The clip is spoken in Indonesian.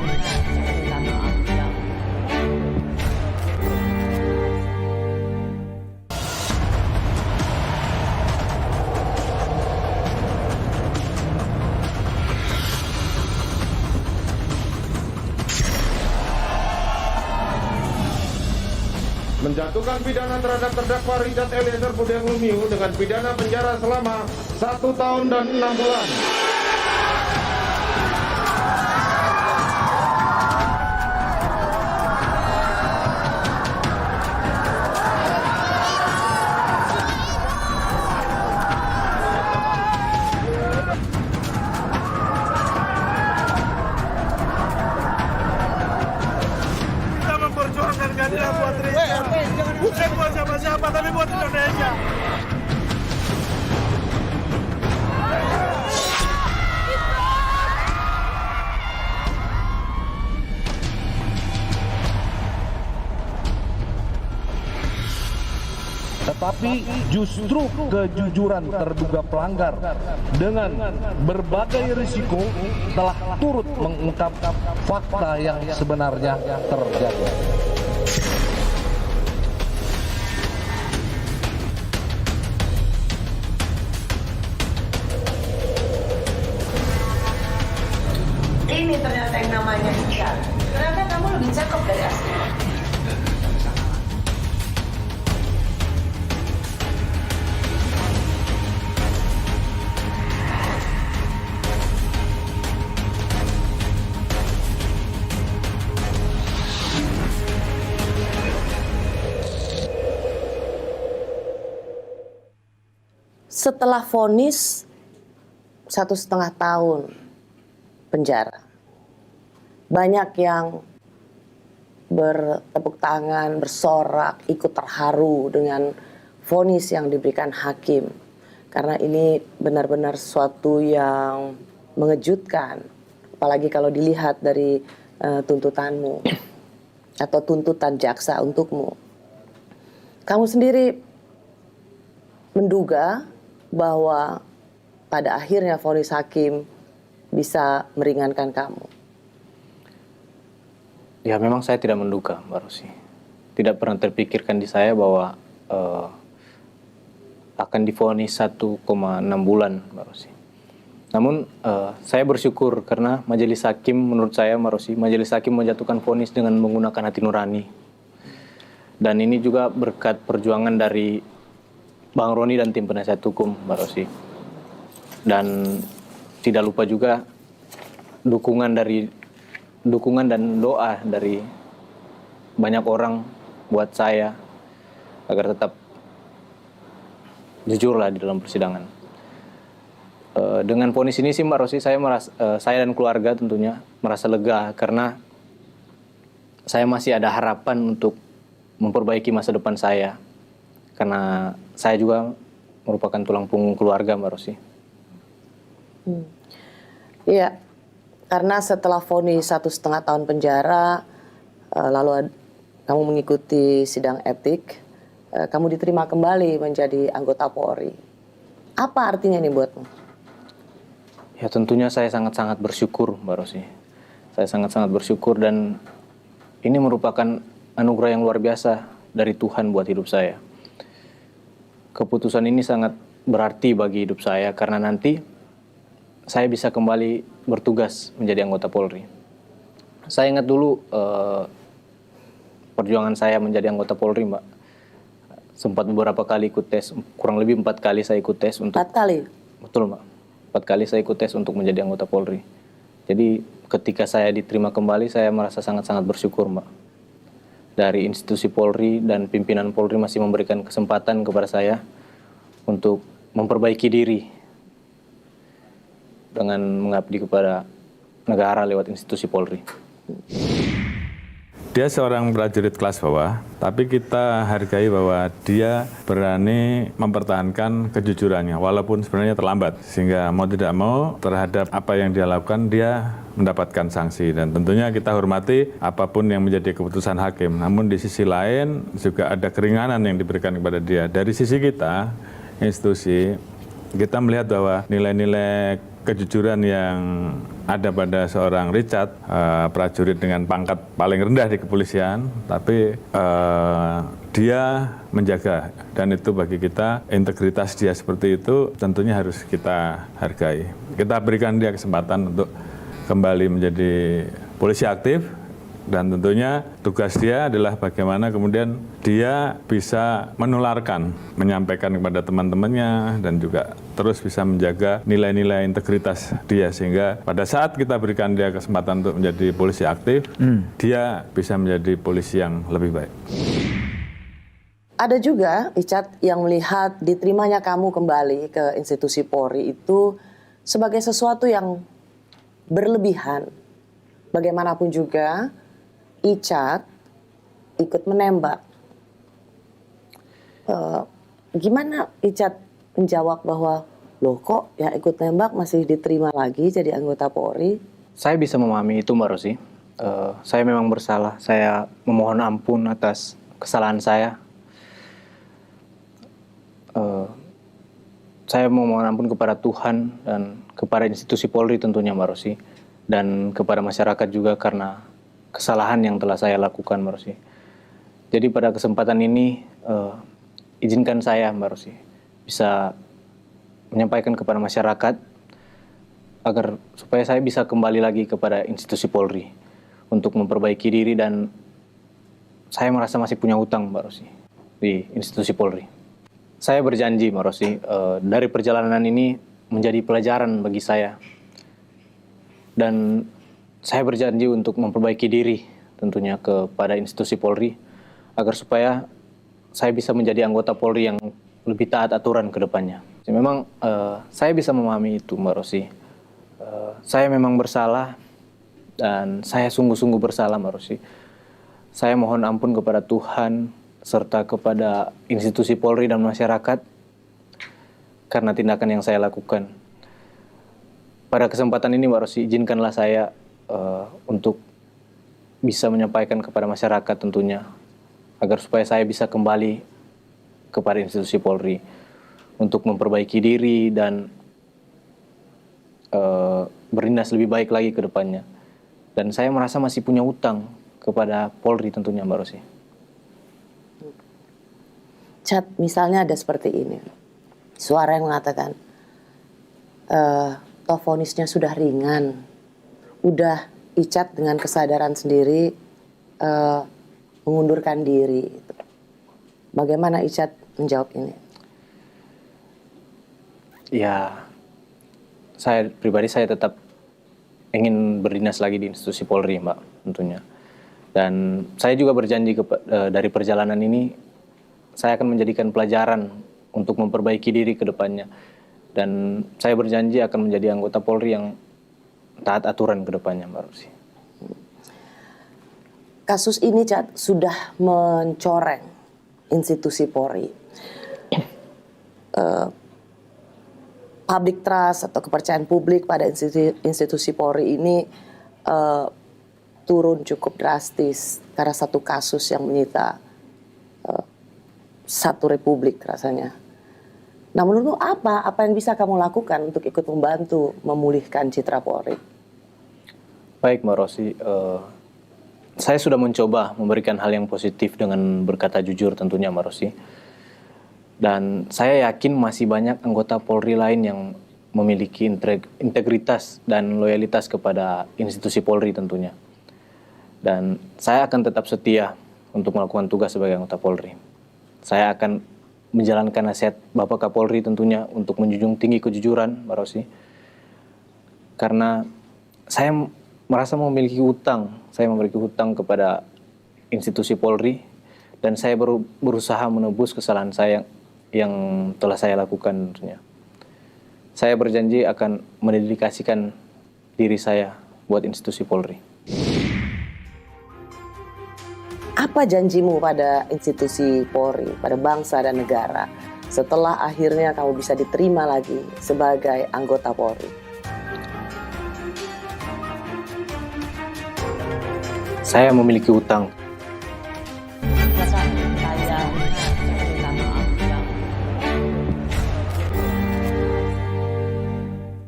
Minta maaf yang menjatuhkan pidana terhadap terdakwa Richard Eliezer Budiang Lumiu dengan pidana penjara selama 1 tahun dan 6 bulan. Kita memperjuangkan keadilan buat Richard. Bukan buat siapa-siapa, tapi buat Indonesia. Tetapi justru kejujuran terduga pelanggar dengan berbagai risiko telah turut mengungkap fakta yang sebenarnya terjadi. ini ternyata yang namanya Richard. Ternyata kamu lebih cakep dari asli. Setelah vonis 1,5 tahun penjara, banyak yang bertepuk tangan, bersorak, ikut terharu dengan vonis yang diberikan hakim. Karena ini benar-benar sesuatu yang mengejutkan, apalagi kalau dilihat dari tuntutanmu atau tuntutan jaksa untukmu. Kamu sendiri menduga bahwa pada akhirnya vonis hakim bisa meringankan kamu? Ya memang saya tidak menduga, Mbak Rosi. Tidak pernah terpikirkan di saya bahwa akan divonis 1,6 bulan, Mbak Rosi. Namun saya bersyukur karena majelis hakim, menurut saya, Mbak Rosi, majelis hakim menjatuhkan vonis dengan menggunakan hati nurani. Dan ini juga berkat perjuangan dari Bang Roni dan tim penasihat hukum, Mbak Rosi. Dan tidak lupa juga dukungan dan doa dari banyak orang buat saya agar tetap jujurlah di dalam persidangan. Dengan vonis ini sih Mbak Rosi, saya dan keluarga tentunya merasa lega karena saya masih ada harapan untuk memperbaiki masa depan saya. Karena saya juga merupakan tulang punggung keluarga, Mbak Rosi. Iya, karena setelah vonis 1,5 tahun penjara, lalu kamu mengikuti sidang etik, kamu diterima kembali menjadi anggota Polri. Apa artinya ini buatmu? Ya tentunya saya sangat-sangat bersyukur, Mbak Rosi. Saya sangat-sangat bersyukur dan ini merupakan anugerah yang luar biasa dari Tuhan buat hidup saya. Keputusan ini sangat berarti bagi hidup saya karena nanti saya bisa kembali bertugas menjadi anggota Polri. Saya ingat dulu perjuangan saya menjadi anggota Polri, Mbak. Sempat beberapa kali ikut tes, kurang lebih 4 kali saya ikut tes untuk 4 kali? Betul, Mbak. 4 kali saya ikut tes untuk menjadi anggota Polri. Jadi ketika saya diterima kembali, saya merasa sangat-sangat bersyukur, Mbak. Dari institusi Polri dan pimpinan Polri masih memberikan kesempatan kepada saya untuk memperbaiki diri dengan mengabdi kepada negara lewat institusi Polri. Dia seorang prajurit kelas bawah, tapi kita hargai bahwa dia berani mempertahankan kejujurannya, walaupun sebenarnya terlambat. Sehingga mau tidak mau terhadap apa yang dia lakukan, dia mendapatkan sanksi. Dan tentunya kita hormati apapun yang menjadi keputusan hakim. Namun di sisi lain juga ada keringanan yang diberikan kepada dia. Dari sisi kita, institusi, kita melihat bahwa nilai-nilai kejujuran yang ada pada seorang Richard, prajurit dengan pangkat paling rendah di kepolisian, tapi dia menjaga, dan itu bagi kita integritas dia seperti itu tentunya harus kita hargai. Kita berikan dia kesempatan untuk kembali menjadi polisi aktif, dan tentunya tugas dia adalah bagaimana kemudian dia bisa menularkan, menyampaikan kepada teman-temannya, dan juga terus bisa menjaga nilai-nilai integritas dia, sehingga pada saat kita berikan dia kesempatan untuk menjadi polisi aktif, dia bisa menjadi polisi yang lebih baik. Ada juga, Richard, yang melihat diterimanya kamu kembali ke institusi Polri itu sebagai sesuatu yang berlebihan. Bagaimanapun juga, Richard ikut menembak. Gimana Richard menjawab bahwa, loh kok yang ikut nembak masih diterima lagi jadi anggota Polri? Saya bisa memahami itu, Mbak Rosi. Saya memang bersalah. Saya memohon ampun atas kesalahan saya. Saya memohon ampun kepada Tuhan dan kepada institusi Polri tentunya, Mbak Rosi. Dan kepada masyarakat juga karena kesalahan yang telah saya lakukan, Mbak Rosi. Jadi pada kesempatan ini, izinkan saya, Mbak Rosi, bisa menyampaikan kepada masyarakat agar supaya saya bisa kembali lagi kepada institusi Polri untuk memperbaiki diri, dan saya merasa masih punya hutang, Mbak Rosi, di institusi Polri. Saya berjanji, Mbak Rosi, dari perjalanan ini menjadi pelajaran bagi saya, dan saya berjanji untuk memperbaiki diri tentunya kepada institusi Polri agar supaya saya bisa menjadi anggota Polri yang lebih taat aturan ke depannya. Memang saya bisa memahami itu, Mbak Rosi. Saya memang bersalah dan saya sungguh-sungguh bersalah, Mbak Rosi. Saya mohon ampun kepada Tuhan serta kepada institusi Polri dan masyarakat karena tindakan yang saya lakukan. Pada kesempatan ini, Mbak Rosi, izinkanlah saya untuk bisa menyampaikan kepada masyarakat tentunya agar supaya saya bisa kembali kepada institusi Polri untuk memperbaiki diri dan berdinas lebih baik lagi ke depannya. Dan saya merasa masih punya utang kepada Polri tentunya, Mbak Rosi. Chat, misalnya ada seperti ini. Suara yang mengatakan, toh vonisnya sudah ringan. Udah Icat dengan kesadaran sendiri mengundurkan diri. Bagaimana Icat menjawab ini? Ya, saya pribadi saya tetap ingin berdinas lagi di institusi Polri, Mbak, tentunya. Dan saya juga berjanji dari perjalanan ini saya akan menjadikan pelajaran untuk memperbaiki diri ke depannya. Dan saya berjanji akan menjadi anggota Polri yang taat aturan ke depannya, Mbak Rosi. Kasus ini, Cat, sudah mencoreng institusi Polri. Public trust atau kepercayaan publik pada institusi Polri ini turun cukup drastis karena satu kasus yang menyita satu republik rasanya. Nah, menurutmu apa yang bisa kamu lakukan untuk ikut membantu memulihkan citra Polri? Baik, Mbak Rosi, saya sudah mencoba memberikan hal yang positif dengan berkata jujur tentunya, Mbak Rosi. Dan saya yakin masih banyak anggota Polri lain yang memiliki integritas dan loyalitas kepada institusi Polri tentunya. Dan saya akan tetap setia untuk melakukan tugas sebagai anggota Polri. Saya akan menjalankan nasihat Bapak Kapolri tentunya untuk menjunjung tinggi kejujuran, Mbak Rosi. Karena saya merasa memiliki hutang. Saya memiliki hutang kepada institusi Polri dan saya berusaha menebus kesalahan saya yang telah saya lakukan tentunya. Saya berjanji akan mendedikasikan diri saya buat institusi Polri. Apa janjimu pada institusi Polri, pada bangsa dan negara setelah akhirnya kamu bisa diterima lagi sebagai anggota Polri? Saya memiliki hutang